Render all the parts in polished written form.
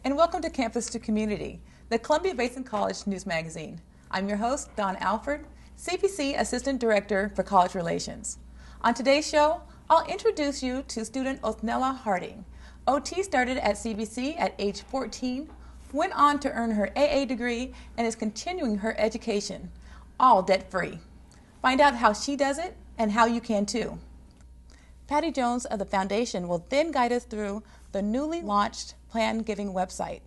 and welcome to Campus to Community, the Columbia Basin College News Magazine. I'm your host, Dawn Alford, CBC Assistant Director for College Relations. On today's show, I'll introduce you to student Nella Harding. OT started at CBC at age 14, went on to earn her AA degree, and is continuing her education, all debt-free. Find out how she does it and how you can too. Patty Jones of the Foundation will then guide us through the newly launched Plan Giving website.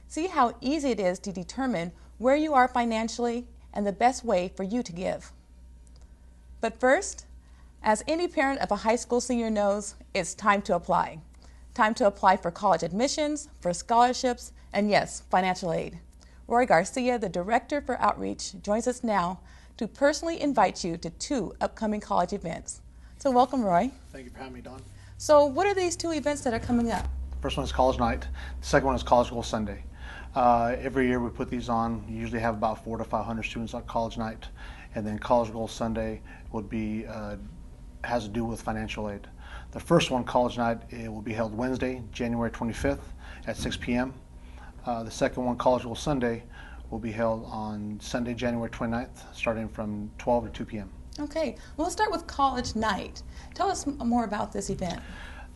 See how easy it is to determine where you are financially and the best way for you to give. But first, as any parent of a high school senior knows, it's time to apply. Time to apply for college admissions, for scholarships, and yes, financial aid. Roy Garcia, the Director for Outreach, joins us now to personally invite you to 2 upcoming college events. So welcome, Roy. Thank you for having me, Dawn. So what are these 2 events that are coming up? First one is College Night. The second one is College Goal Sunday. Every year we put these on. You usually have about 400 to 500 students on College Night, and then College Goal Sunday would be has to do with financial aid. The first one, College Night, it will be held Wednesday, January 25th at 6 p.m. The second one, College Goal Sunday, will be held on Sunday, January 29th, starting from 12 to 2 p.m. Okay, well, let's start with College Night. Tell us more about this event.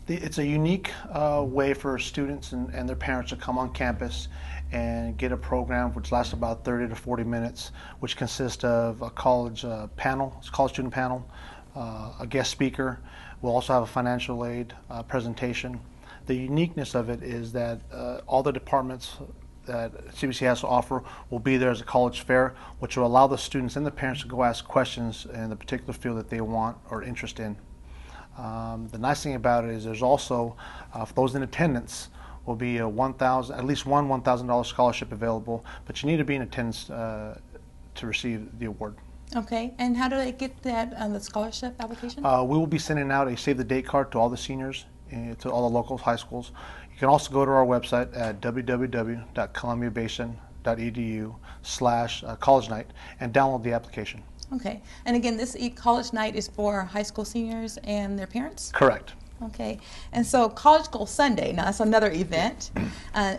It's a unique way for students and their parents to come on campus and get a program which lasts about 30 to 40 minutes, which consists of a college panel, it's a college student panel, a guest speaker. We'll also have a financial aid presentation. The uniqueness of it is that all the departments that CBC has to offer will be there as a college fair, which will allow the students and the parents to go ask questions in the particular field that they want or interest in. The nice thing about it is there's also, for those in attendance, will be a at least one $1,000 scholarship available, but you need to be in attendance to receive the award. Okay, and how do they get that on the scholarship application? We will be sending out a save the date card to all the seniors, to all the local high schools. You can also go to our website at www.columbiabasin.edu/college night and download the application. Okay, and again, this College Night is for high school seniors and their parents? Correct. Okay, and so College Goal Sunday, now that's another event.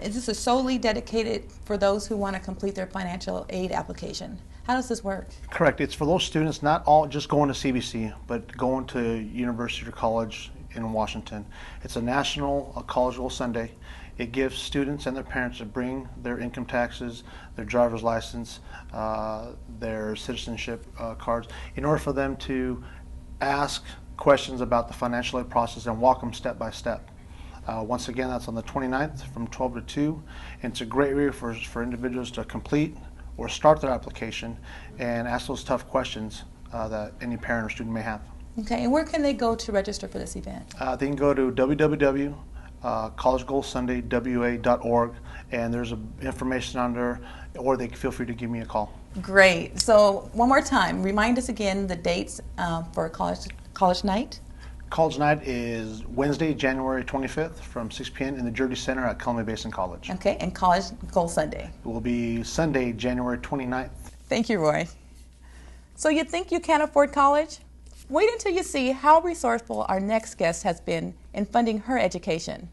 Is this solely dedicated for those who want to complete their financial aid application? How does this work? Correct. It's for those students not all just going to CBC, but going to university or college in Washington. It's a national College Goal Sunday. It gives students and their parents to bring their income taxes, their driver's license, their citizenship cards, in order for them to ask questions about the financial aid process and walk them step by step. Once again, that's on the 29th from 12 to 2, and it's a great way for individuals to complete or start their application and ask those tough questions that any parent or student may have. Okay, and where can they go to register for this event? They can go to www.collegegoalsundaywa.org, and there's information on there, or they can feel free to give me a call. Great. So one more time, remind us again the dates for College Night. College Night is Wednesday, January 25th from 6 p.m. in the Jersey Center at Columbia Basin College. Okay, and College Goal Sunday? It will be Sunday, January 29th. Thank you, Roy. So you think you can't afford college? Wait until you see how resourceful our next guest has been in funding her education.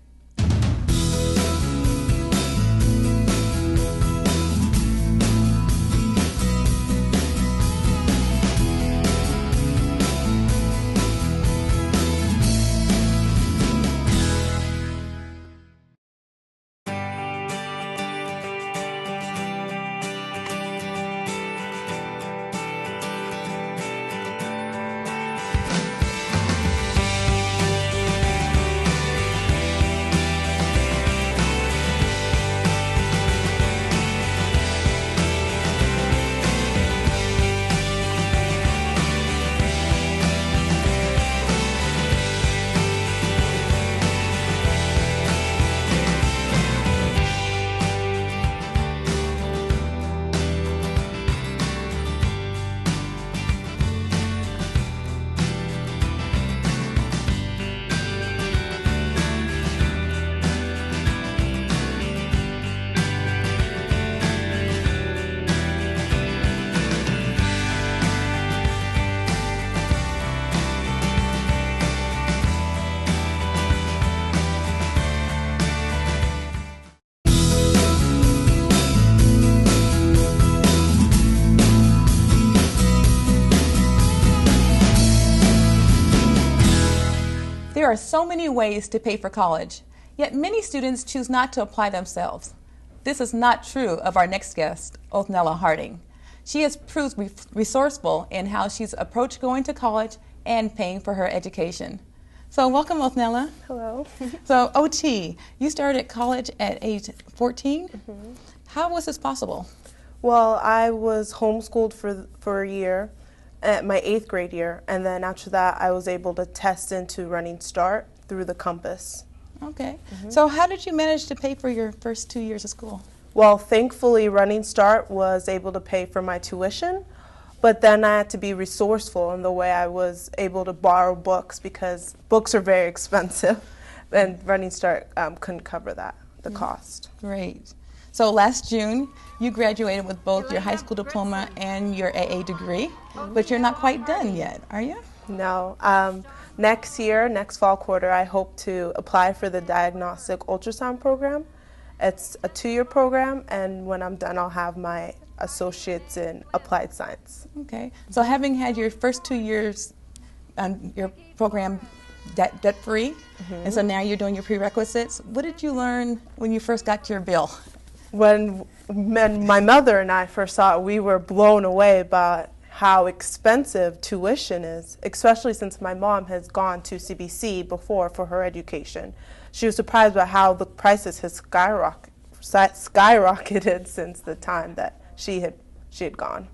are so many ways to pay for college, yet many students choose not to apply themselves. This is not true of our next guest, Nella Harding. She has proved resourceful in how she's approached going to college and paying for her education. So welcome, Nella. Hello. So OT, you started college at age 14? Mm-hmm. How was this possible? Well, I was homeschooled for a year, my 8th grade year, and then after that I was able to test into Running Start through the Compass. Okay. Mm-hmm. So how did you manage to pay for your first 2 years of school? Well, thankfully Running Start was able to pay for my tuition, but then I had to be resourceful in the way I was able to borrow books because books are very expensive, and Running Start couldn't cover that, the cost. Great. So last June, you graduated with both your high school diploma and your AA degree, but you're not quite done yet, are you? No. Next year, next fall quarter, I hope to apply for the diagnostic ultrasound program. It's a 2-year program, and when I'm done, I'll have my associates in applied science. Okay. So having had your first 2 years on your program debt-free, and so now you're doing your prerequisites, what did you learn when you first got your bill? When my mother and I first saw it, we were blown away by how expensive tuition is, especially since my mom has gone to CBC before for her education. She was surprised by how the prices has skyrocketed since the time that she had gone.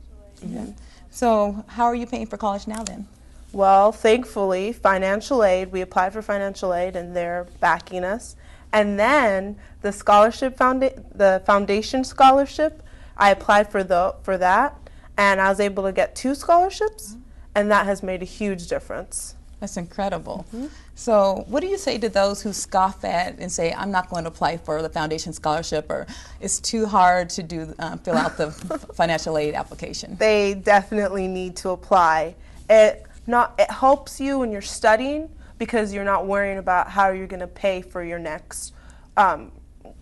Mm-hmm. So how are you paying for college now then? Well, thankfully, financial aid, we applied for financial aid and they're backing us. And then the scholarship, the foundation scholarship, I applied for that, and I was able to get 2 scholarships, and that has made a huge difference. That's incredible. So what do you say to those who scoff at and say, I'm not going to apply for the foundation scholarship, or it's too hard to fill out the financial aid application? They definitely need to apply. It helps you when you're studying, because you're not worrying about how you're going to pay for your next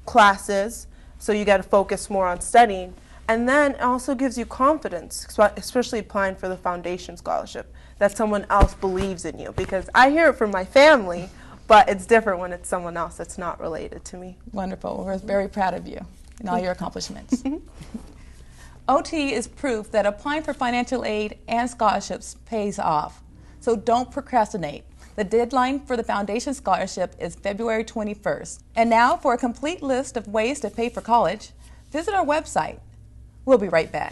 classes, so you got to focus more on studying. And then it also gives you confidence, especially applying for the foundation scholarship, that someone else believes in you, because I hear it from my family, but it's different when it's someone else that's not related to me. Wonderful. We're very proud of you and all your accomplishments. OT is proof that applying for financial aid and scholarships pays off. So don't procrastinate. The deadline for the foundation scholarship is February 21st. And now for a complete list of ways to pay for college, visit our website. We'll be right back.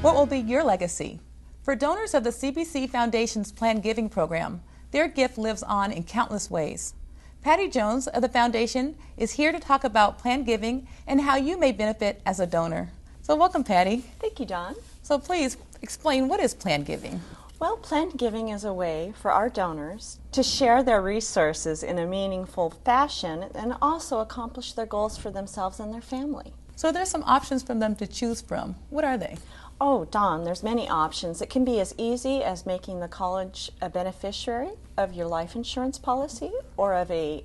What will be your legacy? For donors of the CBC Foundation's Planned Giving program, their gift lives on in countless ways. Patty Jones of the Foundation is here to talk about planned giving and how you may benefit as a donor. So welcome, Patty. Thank you, Dawn. So please explain, what is planned giving? Well, planned giving is a way for our donors to share their resources in a meaningful fashion and also accomplish their goals for themselves and their family. So there's some options for them to choose from. What are they? Oh, Dawn, there's many options. It can be as easy as making the college a beneficiary of your life insurance policy or of a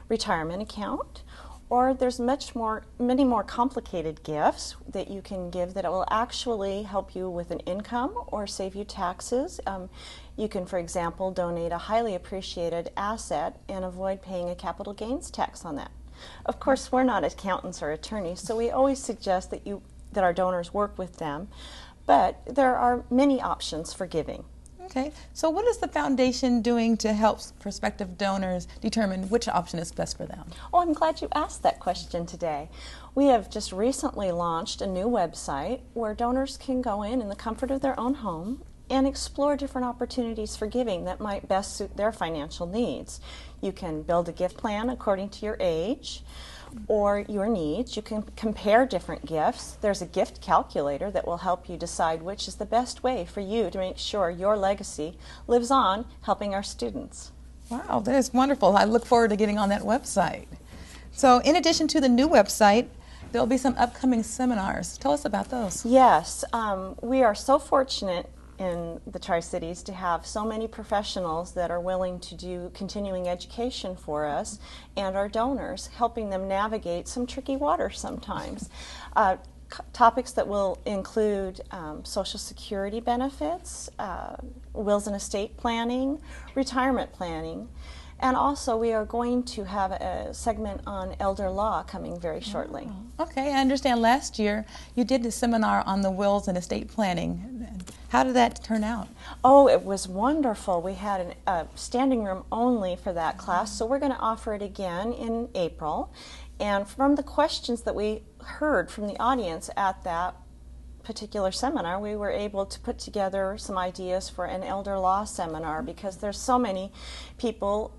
retirement account. Or there's many more complicated gifts that you can give that will actually help you with an income or save you taxes. You can, for example, donate a highly appreciated asset and avoid paying a capital gains tax on that. Of course, we're not accountants or attorneys, so we always suggest that our donors work with them, but there are many options for giving. Okay, so what is the foundation doing to help prospective donors determine which option is best for them? Oh, I'm glad you asked that question today. We have just recently launched a new website where donors can go in the comfort of their own home and explore different opportunities for giving that might best suit their financial needs. You can build a gift plan according to your age or your needs. You can compare different gifts. There's a gift calculator that will help you decide which is the best way for you to make sure your legacy lives on helping our students. Wow, that is wonderful. I look forward to getting on that website. So in addition to the new website, there'll be some upcoming seminars. Tell us about those. Yes, we are so fortunate in the Tri-Cities to have so many professionals that are willing to do continuing education for us and our donors, helping them navigate some tricky waters sometimes. Topics that will include Social Security benefits, wills and estate planning, retirement planning, and also we are going to have a segment on elder law coming very shortly. Okay, I understand last year you did the seminar on the wills and estate planning. How did that turn out? Oh, it was wonderful. We had a standing room only for that class, so we're going to offer it again in April. And from the questions that we heard from the audience at that particular seminar, we were able to put together some ideas for an elder law seminar, because there's so many people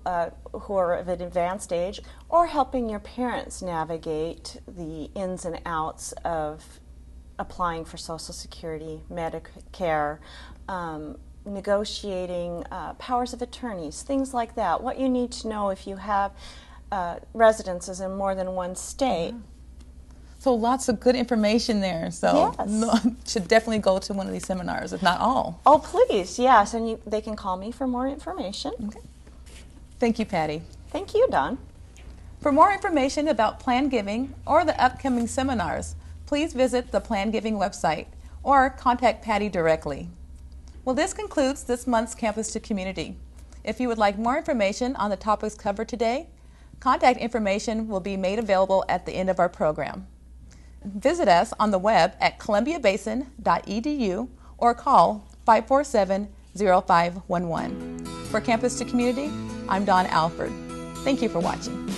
who are of an advanced age, or helping your parents navigate the ins and outs of applying for Social Security, Medicare, negotiating powers of attorneys, things like that. What you need to know if you have residences in more than one state. So lots of good information there. So Yes. Should definitely go to one of these seminars, if not all. Oh, please, yes, and they can call me for more information. Okay. Thank you, Patty. Thank you, Dawn. For more information about Plan Giving or the upcoming seminars, please visit the Plan Giving website or contact Patty directly. Well, this concludes this month's Campus to Community. If you would like more information on the topics covered today, contact information will be made available at the end of our program. Visit us on the web at columbiabasin.edu or call 547-0511. For Campus to Community, I'm Dawn Alford. Thank you for watching.